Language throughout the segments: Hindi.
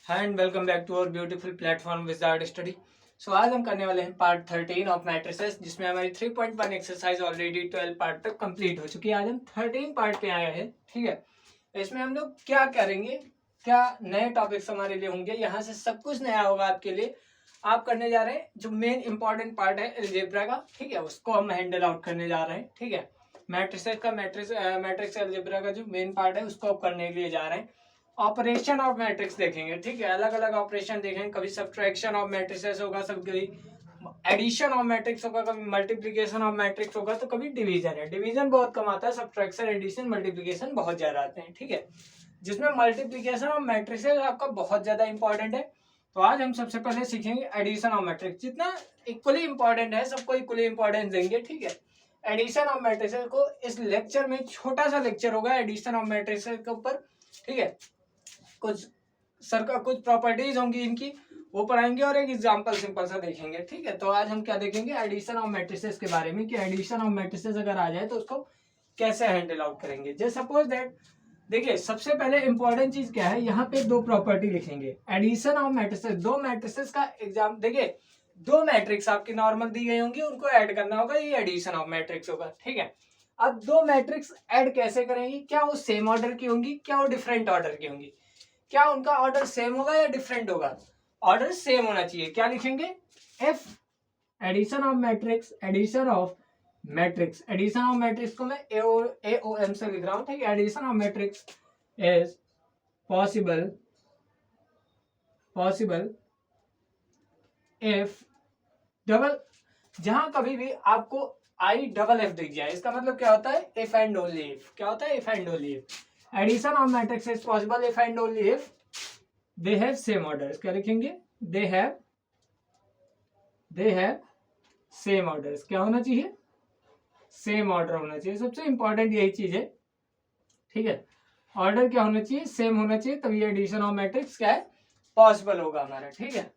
Hi and welcome back to our beautiful platform wizard study. So आज हम करने वाले हैं पार्ट 13 ऑफ मैट्रिसेस, जिसमें हमारी 3.1 एक्सरसाइज ऑलरेडी 12 पार्ट तक कंप्लीट हो चुकी है। आज हम 13 पार्ट पे आए हैं। ठीक है, इसमें हम लोग क्या करेंगे, क्या नए टॉपिक्स हमारे लिए होंगे, यहाँ से सब कुछ नया होगा आपके लिए। आप करने जा रहे हैं जो मेन इंपॉर्टेंट पार्ट है अलजेब्रा का, ठीक है, उसको हम हैंडल आउट करने जा रहे हैं। ठीक है, मैट्रिसेस का मैट्रिक्स अलजेब्रा का जो मेन पार्ट है उसको आप करने के लिए जा रहे हैं। ऑपरेशन ऑफ मैट्रिक्स देखेंगे, ठीक है, अलग अलग ऑपरेशन देखेंगे। कभी सब्ट्रैक्शन ऑफ मैट्रिसेस होगा, कभी एडिशन ऑफ मैट्रिक्स होगा, कभी मल्टीप्लिकेशन ऑफ मैट्रिक्स होगा, तो कभी डिवीजन है। डिवीजन बहुत कम आता है, सब्ट्रैक्शन एडिशन मल्टीप्लिकेशन बहुत ज्यादा आते हैं। ठीक है, जिसमें मल्टीप्लिकेशन ऑफ मैट्रिसेस आपका बहुत ज्यादा इंपॉर्टेंट है। तो आज हम सबसे पहले सीखेंगे एडिशन ऑफ मैट्रिक्स। जितना इक्वली इंपॉर्टेंट है सबको इक्वली इंपॉर्टेंस देंगे। ठीक है, एडिशन ऑफ मैट्रिसेस को इस लेक्चर में छोटा सा लेक्चर होगा एडिशन ऑफ मैट्रिसेस के ऊपर। ठीक है, कुछ सर का कुछ प्रॉपर्टीज होंगी इनकी, वो पढ़ाएंगे और एक एग्जांपल सिंपल सा देखेंगे। ठीक है, तो आज हम क्या देखेंगे, एडिशन ऑफ मैट्रिसेस के बारे में कि एडिशन ऑफ मैट्रिसेस अगर आ जाए तो उसको कैसे हैंडल आउट करेंगे। जैसे सपोज दैट, देखिए सबसे पहले इंपॉर्टेंट चीज क्या है, यहाँ पे दो प्रॉपर्टी लिखेंगे। एडिशन ऑफ मैट्रिसेस, दो मैट्रिसेस का एग्जाम, देखिए दो मैट्रिक्स आपकी नॉर्मल दी गई होंगी, उनको ऐड करना होगा, ये एडिशन ऑफ मैट्रिक्स होगा। ठीक है, अब दो मैट्रिक्स ऐड कैसे करेंगे, क्या वो सेम ऑर्डर की होंगी, क्या वो डिफरेंट ऑर्डर की होंगी, क्या उनका ऑर्डर सेम होगा या डिफरेंट होगा। ऑर्डर सेम होना चाहिए। क्या लिखेंगे, F addition of matrix, addition of matrix, addition of matrix को मैं ए ओ एम से लिख रहा हूं। ठीक है, addition of matrix is possible if double, जहां कभी भी आपको आई डबल एफ दिख जाए, इसका मतलब क्या होता है, इफ एंड ओनली इफ। क्या होता है, if and only if. Addition of matrix is possible if and only if they have same orders. क्या लिखेंगे, दे हैव सेम ऑर्डर्स। क्या होना चाहिए, सेम ऑर्डर होना चाहिए। सबसे इंपॉर्टेंट यही चीज है। ठीक है, ऑर्डर क्या होना चाहिए, सेम होना चाहिए, तभी एडिशन ऑफ मैट्रिक्स क्या है, पॉसिबल होगा हमारा। ठीक है,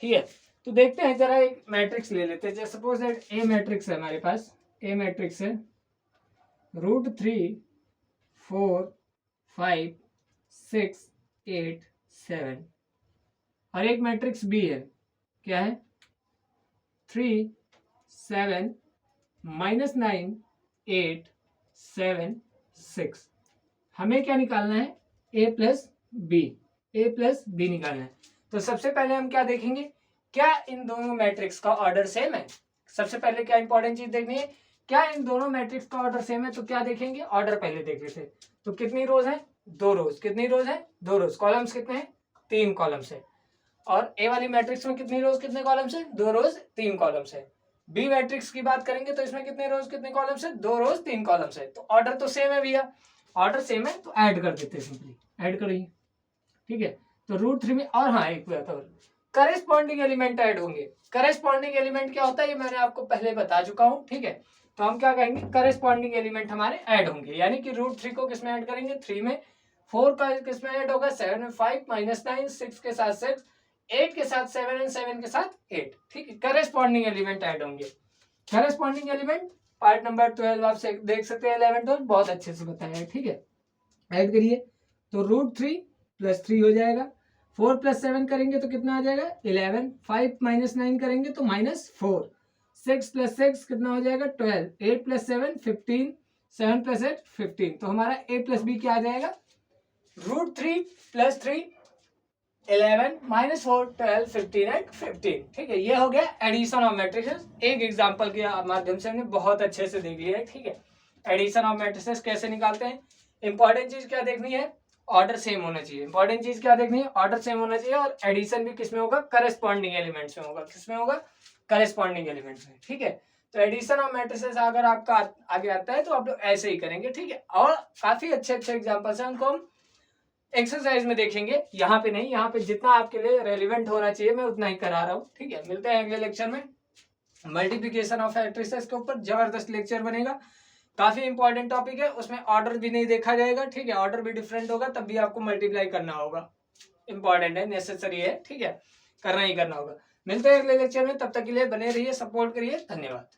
ठीक है, तो देखते हैं जरा एक मैट्रिक्स ले लेते हैं। जैसे सपोज दैट ए मैट्रिक्स है हमारे पास, ए मैट्रिक्स है √3 4 5 6 8 7, और एक मैट्रिक्स बी है, क्या है 3 7 -9 8 7 6। हमें क्या निकालना है, ए प्लस बी निकालना है। तो सबसे पहले हम क्या देखेंगे, क्या इन दोनों मैट्रिक्स का ऑर्डर सेम है। सबसे पहले क्या इंपॉर्टेंट चीज देखनी है, क्या इन दोनों मैट्रिक्स का ऑर्डर सेम है। तो क्या देखेंगे, ऑर्डर पहले देख लेते। तो कितनी रोज है, दो रोज। कितनी रोज है, दो रोज। कॉलम्स कितने हैं, 3 कॉलम्स है। और ए वाली मैट्रिक्स में कितनी रोज कितने कॉलम्स है, 2 रोज 3 कॉलम्स है। बी मैट्रिक्स की बात करेंगे तो इसमें कितने रोज कितने कॉलम्स है, 2 रोज 3 कॉलम्स है। तो ऑर्डर तो सेम है भैया, ऑर्डर सेम है तो ऐड कर देते हैं, सिंपली ऐड करिए। ठीक है, तो √3 में, और हाँ एक बात और, करेस्पॉन्डिंग एलिमेंट ऐड होंगे। करेस्पॉन्डिंग एलिमेंट क्या होता है ये मैंने आपको पहले बता चुका हूँ। ठीक है, तो हम क्या कहेंगे, करेस्पॉन्डिंग एलिमेंट हमारे ऐड होंगे, यानी कि √3 को किसमें ऐड करेंगे, 3 में, 4 का किसमें ऐड होगा, 7 में 5 -9 6 के साथ 6 8 के साथ 7 एंड 7 के साथ 8। ठीक है, करेस्पॉन्डिंग एलिमेंट ऐड होंगे। करेस्पॉन्डिंग एलिमेंट पार्ट नंबर 12 आप देख सकते हैं, 11 12 बहुत अच्छे से बताया है। ठीक है, ऐड करिए तो √3 + 3 हो जाएगा। 4 + 7 करेंगे तो कितना आ जाएगा, 11। 5 - 9 करेंगे तो -4। 6 + 6 कितना हो जाएगा, 12। 8 + 7 15। 7 + 8 15। तो हमारा a + b क्या आ जाएगा, √3 + 3 11 -4 12 15 एंड 15। ठीक है, ये हो गया एडिशन ऑफ मैट्रिसेस। एक एग्जांपल के माध्यम से हमने बहुत अच्छे से देख लिया है। ठीक है, एडिशन ऑफ मैट्रिसेस कैसे निकालते हैं। इंपॉर्टेंट चीज क्या देखनी है, ऑर्डर सेम होना चाहिए। इंपॉर्टेंट चीज क्या देखनी है, ऑर्डर सेम होना चाहिए। और एडिशन भी किसमें होगा, करेस्पॉन्डिंग एलिमेंट्स में होगा। किसमें होगा, करेस्पॉन्डिंग एलिमेंट्स में। ठीक है, तो एडिशन ऑफ मैट्रिसेस अगर आपका आगे आता है तो आप लोग ऐसे ही करेंगे। ठीक है, और काफी अच्छे अच्छे एग्जाम्पल्स हैं, उनको हम एक्सरसाइज में देखेंगे, यहाँ पे नहीं। यहाँ पे जितना आपके लिए रेलिवेंट होना चाहिए मैं उतना ही करा रहा हूँ। ठीक है, मिलते हैं अगले लेक्चर में। मल्टीप्लिकेशन ऑफ मैट्रिसेस के ऊपर जबरदस्त लेक्चर बनेगा, काफी इंपॉर्टेंट टॉपिक है। उसमें ऑर्डर भी नहीं देखा जाएगा। ठीक है, ऑर्डर भी डिफरेंट होगा, तब भी आपको मल्टीप्लाई करना होगा। इंपॉर्टेंट है, नेसेसरी है। ठीक है, करना ही करना होगा। मिलते हैं अगले लेक्चर में, तब तक के लिए बने रहिए, सपोर्ट करिए। धन्यवाद।